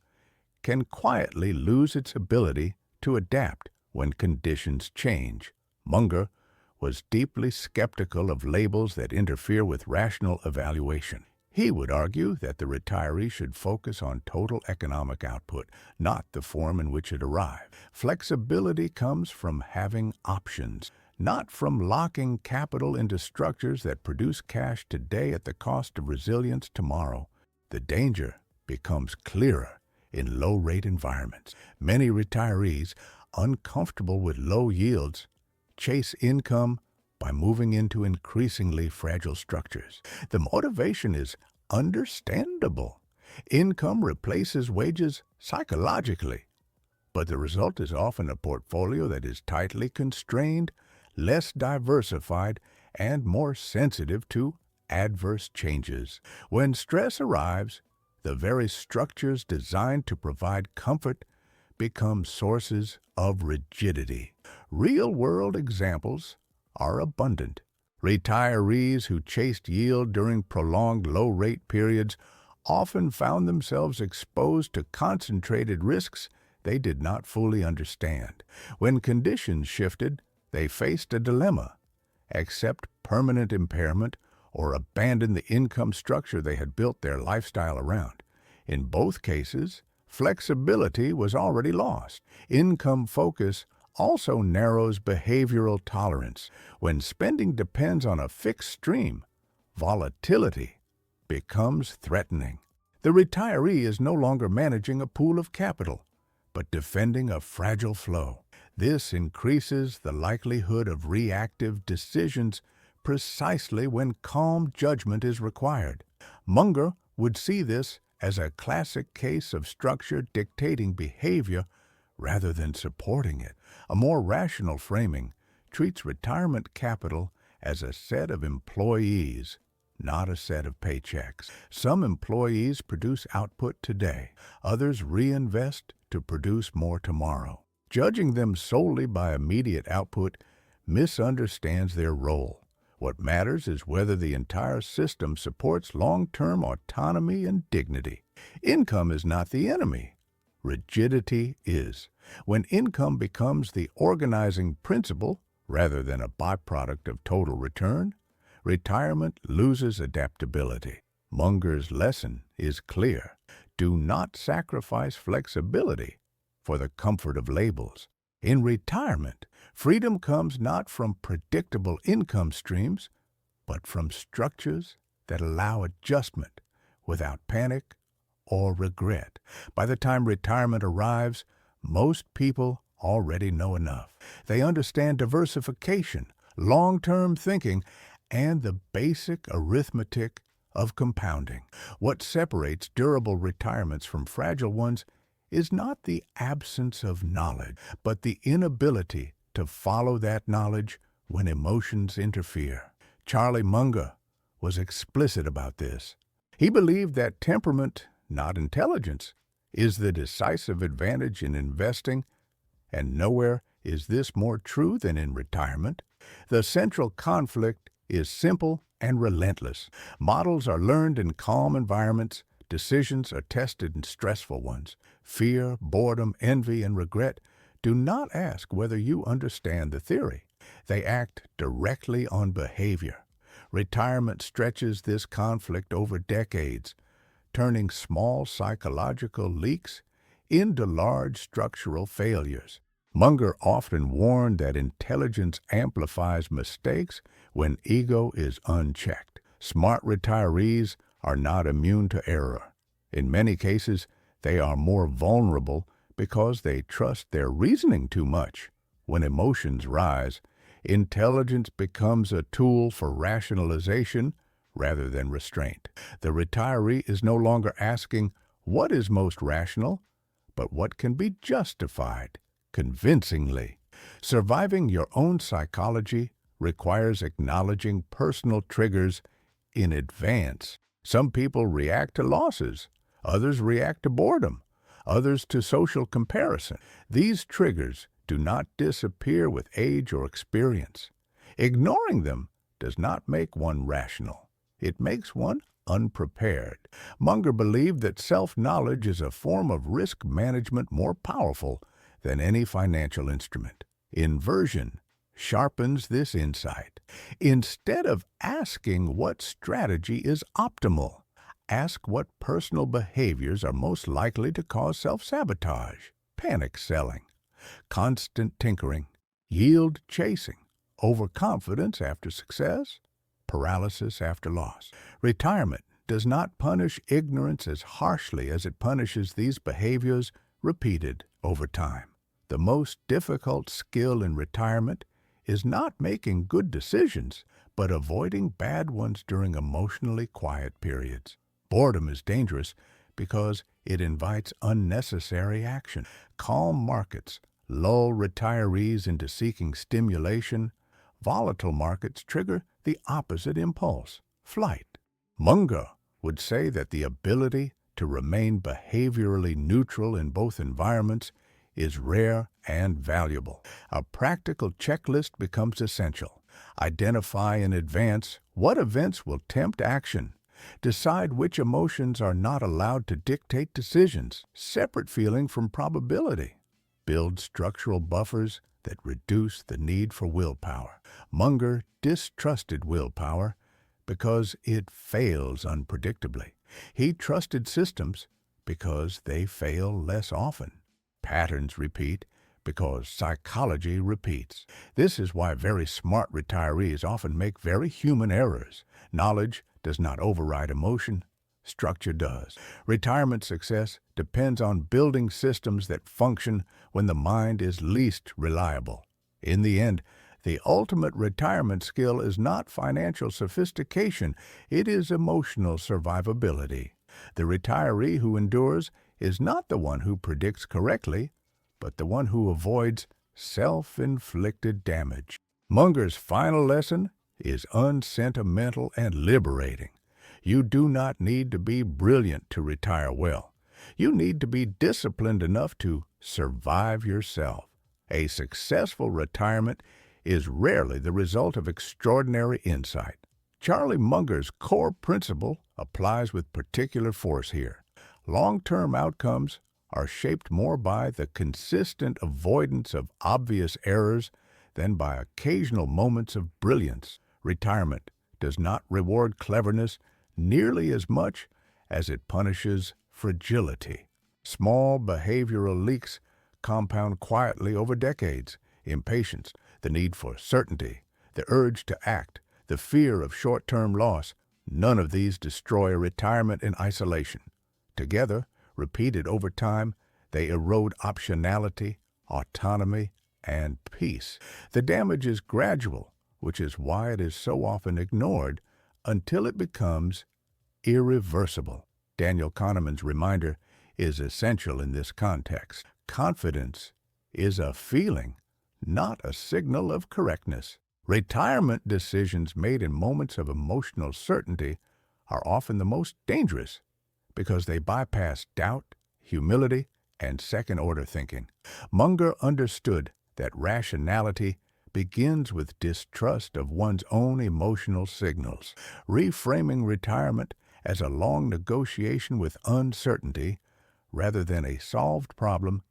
can quietly lose its ability to adapt when conditions change. Munger was deeply skeptical of labels that interfere with rational evaluation. He would argue that the retiree should focus on total economic output, not the form in which it arrived. Flexibility comes from having options, not from locking capital into structures that produce cash today at the cost of resilience tomorrow. The danger becomes clearer in low-rate environments. Many retirees, uncomfortable with low yields, chase income by moving into increasingly fragile structures. The motivation is understandable. Income replaces wages psychologically, but the result is often a portfolio that is tightly constrained, less diversified, and more sensitive to adverse changes. When stress arrives, the very structures designed to provide comfort become sources of rigidity. Real-world examples are abundant. Retirees who chased yield during prolonged low-rate periods often found themselves exposed to concentrated risks they did not fully understand. When conditions shifted, they faced a dilemma: accept permanent impairment or abandon the income structure they had built their lifestyle around. In both cases, flexibility was already lost. Income focus also narrows behavioral tolerance. When spending depends on a fixed stream, volatility becomes threatening. The retiree is no longer managing a pool of capital, but defending a fragile flow. This increases the likelihood of reactive decisions precisely when calm judgment is required. Munger would see this as a classic case of structure dictating behavior rather than supporting it. A more rational framing treats retirement capital as a set of employees, not a set of paychecks. Some employees produce output today. Others reinvest to produce more tomorrow. Judging them solely by immediate output misunderstands their role. What matters is whether the entire system supports long-term autonomy and dignity. Income is not the enemy. Rigidity is. When income becomes the organizing principle rather than a byproduct of total return, retirement loses adaptability. Munger's lesson is clear. Do not sacrifice flexibility for the comfort of labels. In retirement, freedom comes not from predictable income streams, but from structures that allow adjustment without panic or regret. By the time retirement arrives, most people already know enough. They understand diversification, long-term thinking, and the basic arithmetic of compounding. What separates durable retirements from fragile ones is not the absence of knowledge, but the inability to follow that knowledge when emotions interfere. Charlie Munger was explicit about this. He believed that temperament, not intelligence, is the decisive advantage in investing, and nowhere Is this more true than in retirement? The central conflict is simple and relentless. Models are learned in calm environments. Decisions are tested in stressful ones. Fear, boredom, envy, and regret do not ask whether you understand the theory. They act directly on behavior. Retirement stretches this conflict over decades, turning small psychological leaks into large structural failures. Munger often warned that intelligence amplifies mistakes when ego is unchecked. Smart retirees are not immune to error. In many cases, they are more vulnerable because they trust their reasoning too much. When emotions rise, intelligence becomes a tool for rationalization rather than restraint. The retiree is no longer asking what is most rational, but what can be justified convincingly. Surviving your own psychology requires acknowledging personal triggers in advance. Some people react to losses, others react to boredom, others to social comparison. These triggers do not disappear with age or experience. Ignoring them does not make one rational. It makes one unprepared. Munger believed that self-knowledge is a form of risk management more powerful than any financial instrument. Inversion sharpens this insight. Instead of asking what strategy is optimal, ask what personal behaviors are most likely to cause self-sabotage, panic selling, constant tinkering, yield chasing, overconfidence after success, paralysis after loss. Retirement does not punish ignorance as harshly as it punishes these behaviors repeated over time. The most difficult skill in retirement is not making good decisions, but avoiding bad ones during emotionally quiet periods. Boredom is dangerous because it invites unnecessary action. Calm markets lull retirees into seeking stimulation. Volatile markets trigger the opposite impulse, flight. Munger would say that the ability to remain behaviorally neutral in both environments is rare and valuable. A practical checklist becomes essential. Identify in advance what events will tempt action. Decide which emotions are not allowed to dictate decisions, separate feeling from probability. Build structural buffers that reduce the need for willpower. Munger distrusted willpower because it fails unpredictably. He trusted systems because they fail less often. Patterns repeat because psychology repeats. This is why very smart retirees often make very human errors. Knowledge does not override emotion. Structure does. Retirement success depends on building systems that function when the mind is least reliable. In the end, the ultimate retirement skill is not financial sophistication, it is emotional survivability. The retiree who endures is not the one who predicts correctly, but the one who avoids self-inflicted damage. Munger's final lesson is unsentimental and liberating. You do not need to be brilliant to retire well. You need to be disciplined enough to survive yourself. A successful retirement is rarely the result of extraordinary insight. Charlie Munger's core principle applies with particular force here. Long-term outcomes are shaped more by the consistent avoidance of obvious errors than by occasional moments of brilliance. Retirement does not reward cleverness nearly as much as it punishes fragility. Small behavioral leaks compound quietly over decades. Impatience, the need for certainty, the urge to act, the fear of short-term loss, none of these destroy a retirement in isolation. Together, repeated over time, they erode optionality, autonomy, and peace. The damage is gradual, which is why it is so often ignored until it becomes irreversible. Daniel Kahneman's reminder is essential in this context. Confidence is a feeling, not a signal of correctness. Retirement decisions made in moments of emotional certainty are often the most dangerous because they bypass doubt, humility, and second-order thinking. Munger understood that rationality begins with distrust of one's own emotional signals. Reframing retirement as a long negotiation with uncertainty rather than a solved problem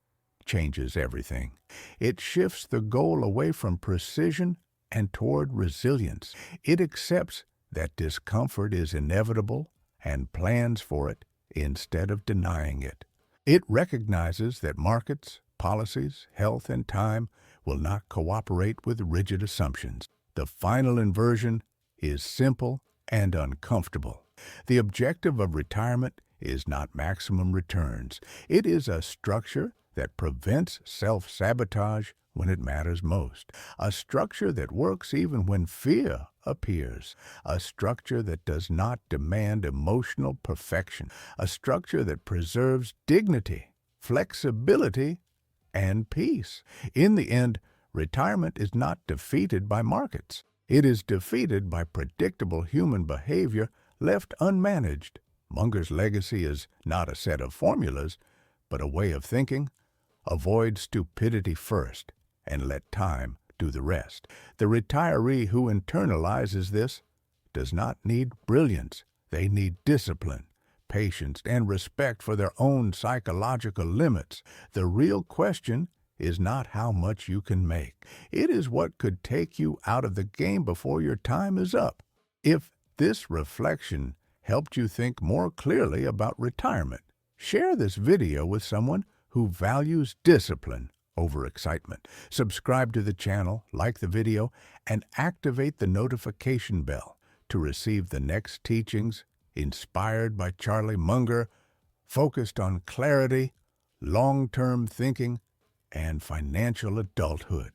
changes everything. It shifts the goal away from precision and toward resilience. It accepts that discomfort is inevitable and plans for it instead of denying it. It recognizes that markets, policies, health, and time will not cooperate with rigid assumptions. The final inversion is simple and uncomfortable. The objective of retirement is not maximum returns. It is a structure that prevents self-sabotage when it matters most, a structure that works even when fear appears, a structure that does not demand emotional perfection, a structure that preserves dignity, flexibility, and peace. In the end, retirement is not defeated by markets. It is defeated by predictable human behavior left unmanaged. Munger's legacy is not a set of formulas, but a way of thinking. Avoid stupidity first, and let time do the rest. The retiree who internalizes this does not need brilliance. They need discipline, patience, and respect for their own psychological limits. The real question is not how much you can make. It is what could take you out of the game before your time is up. If this reflection helped you think more clearly about retirement, share this video with someone who values discipline over excitement. Subscribe to the channel, like the video, and activate the notification bell to receive the next teachings inspired by Charlie Munger, focused on clarity, long-term thinking, and financial adulthood.